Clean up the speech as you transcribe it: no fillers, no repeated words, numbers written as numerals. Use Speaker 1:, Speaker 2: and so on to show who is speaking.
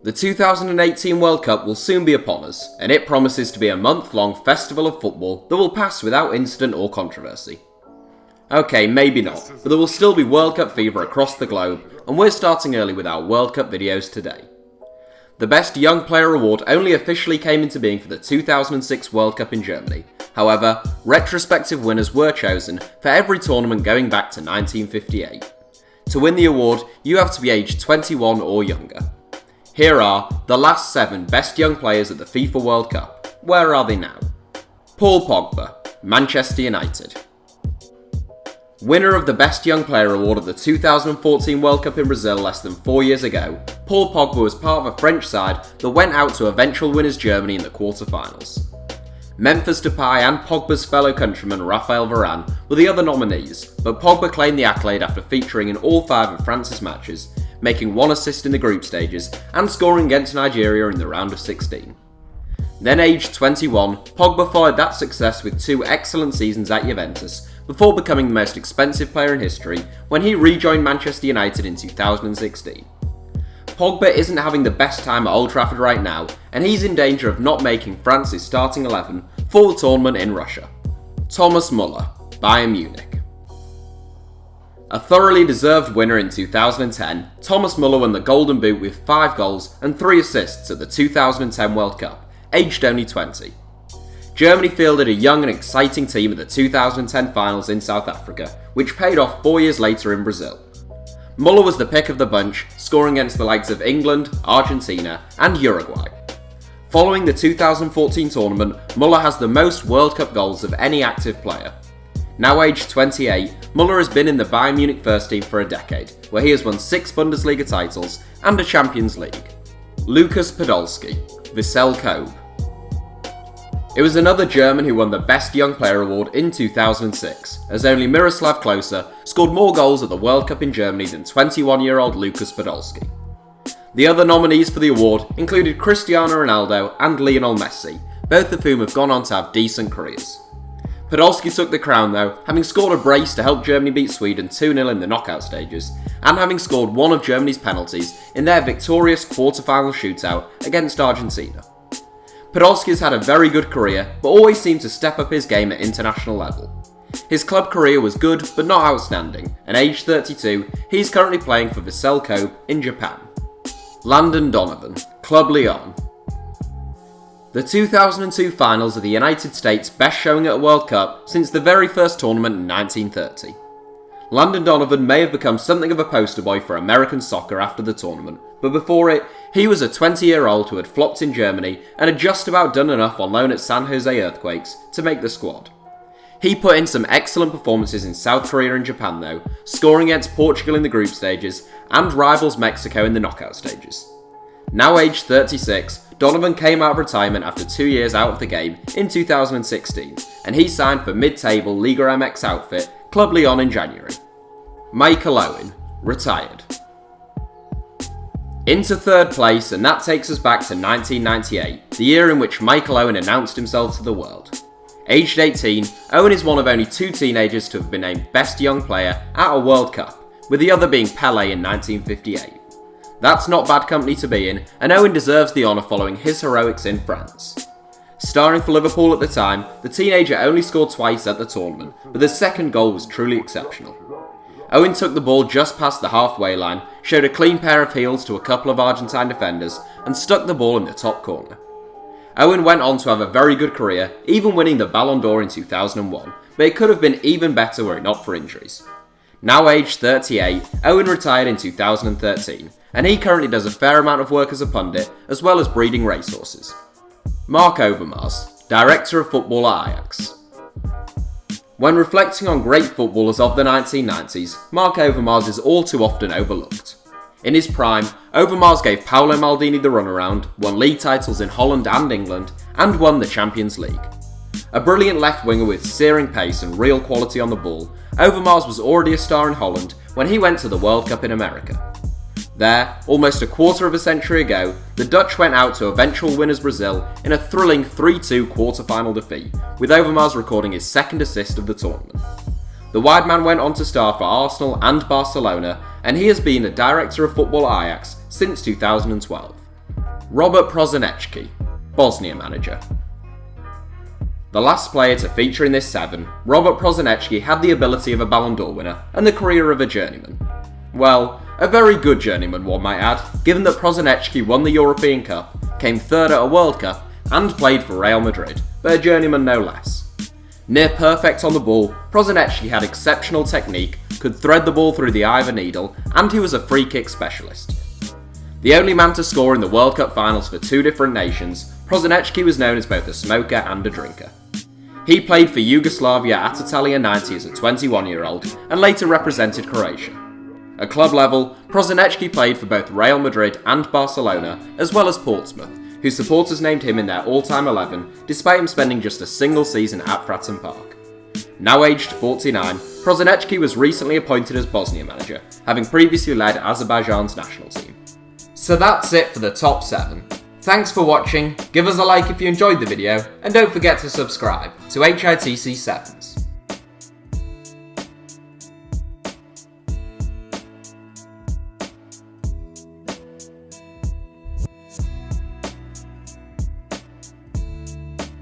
Speaker 1: The 2018 World Cup will soon be upon us, and it promises to be a month-long festival of football that will pass without incident or controversy. Okay, maybe not, but there will still be World Cup fever across the globe, and we're starting early with our World Cup videos today. The Best Young Player award only officially came into being for the 2006 World Cup in Germany. However, retrospective winners were chosen for every tournament going back to 1958. To win the award, you have to be aged 21 or younger. Here are the last 7 best young players at the FIFA World Cup. Where are they now? Paul Pogba, Manchester United. Winner of the Best Young Player award at the 2014 World Cup in Brazil less than 4 years ago, Paul Pogba was part of a French side that went out to eventual winners Germany in the quarter-finals. Memphis Depay and Pogba's fellow countryman Raphael Varane were the other nominees, but Pogba claimed the accolade after featuring in all 5 of France's matches, making 1 assist in the group stages and scoring against Nigeria in the round of 16. Then aged 21, Pogba followed that success with 2 excellent seasons at Juventus before becoming the most expensive player in history when he rejoined Manchester United in 2016. Pogba isn't having the best time at Old Trafford right now, and he's in danger of not making France's starting 11 for the tournament in Russia. Thomas Muller, Bayern Munich. A thoroughly deserved winner in 2010, Thomas Muller won the Golden Boot with 5 goals and 3 assists at the 2010 World Cup, aged only 20. Germany fielded a young and exciting team at the 2010 finals in South Africa, which paid off 4 years later in Brazil. Muller was the pick of the bunch, scoring against the likes of England, Argentina and Uruguay. Following the 2014 tournament, Muller has the most World Cup goals of any active player. Now aged 28, Muller has been in the Bayern Munich first team for a decade, where he has won 6 Bundesliga titles and a Champions League. Lukas Podolski, Vissel Kobe. It was another German who won the Best Young Player award in 2006, as only Miroslav Klose scored more goals at the World Cup in Germany than 21-year-old Lukas Podolski. The other nominees for the award included Cristiano Ronaldo and Lionel Messi, both of whom have gone on to have decent careers. Podolski took the crown though, having scored a brace to help Germany beat Sweden 2-0 in the knockout stages, and having scored one of Germany's penalties in their victorious quarter-final shootout against Argentina. Podolski has had a very good career, but always seemed to step up his game at international level. His club career was good, but not outstanding, and aged 32, he's currently playing for Vissel Kobe in Japan. Landon Donovan, Club Lyon. The 2002 finals are the United States' best showing at a World Cup since the very first tournament in 1930. Landon Donovan may have become something of a poster boy for American soccer after the tournament, but before it, he was a 20-year-old who had flopped in Germany and had just about done enough on loan at San Jose Earthquakes to make the squad. He put in some excellent performances in South Korea and Japan though, scoring against Portugal in the group stages and rivals Mexico in the knockout stages. Now aged 36, Donovan came out of retirement after 2 years out of the game in 2016, and he signed for mid-table Liga MX outfit Club Lyon in January. Michael Owen, retired. Into 3rd place, and that takes us back to 1998, the year in which Michael Owen announced himself to the world. Aged 18, Owen is one of only 2 teenagers to have been named Best Young Player at a World Cup, with the other being Pelé in 1958. That's not bad company to be in, and Owen deserves the honour following his heroics in France. Starring for Liverpool at the time, the teenager only scored twice at the tournament, but the second goal was truly exceptional. Owen took the ball just past the halfway line, showed a clean pair of heels to a couple of Argentine defenders, and stuck the ball in the top corner. Owen went on to have a very good career, even winning the Ballon d'Or in 2001, but it could have been even better were it not for injuries. Now aged 38, Owen retired in 2013, and he currently does a fair amount of work as a pundit, as well as breeding racehorses. Marc Overmars, Director of Football at Ajax. When reflecting on great footballers of the 1990s, Marc Overmars is all too often overlooked. In his prime, Overmars gave Paolo Maldini the runaround, won league titles in Holland and England, and won the Champions League. A brilliant left winger with searing pace and real quality on the ball, Overmars was already a star in Holland when he went to the World Cup in America. There, almost a quarter of a century ago, the Dutch went out to eventual winners Brazil in a thrilling 3-2 quarter-final defeat, with Overmars recording his 2nd assist of the tournament. The wide man went on to star for Arsenal and Barcelona, and he has been a director of football at Ajax since 2012. Robert Prosenic, Bosnia manager. The last player to feature in this seven, Robert Prosenic had the ability of a Ballon d'Or winner and the career of a journeyman. Well, a very good journeyman one might add, given that Prosenic won the European Cup, came third at a World Cup, and played for Real Madrid, but a journeyman no less. Near perfect on the ball, Prosenic had exceptional technique, could thread the ball through the eye of a needle, and he was a free kick specialist. The only man to score in the World Cup finals for two different nations, Prosenic was known as both a smoker and a drinker. He played for Yugoslavia at Italia 90 as a 21-year-old and later represented Croatia. At club level, Prosenic played for both Real Madrid and Barcelona, as well as Portsmouth, whose supporters named him in their all-time 11, despite him spending just a single season at Fratton Park. Now aged 49, Prosenic was recently appointed as Bosnia manager, having previously led Azerbaijan's national team. So that's it for the top 7. Thanks for watching, give us a like if you enjoyed the video, and don't forget to subscribe to HITC Sevens.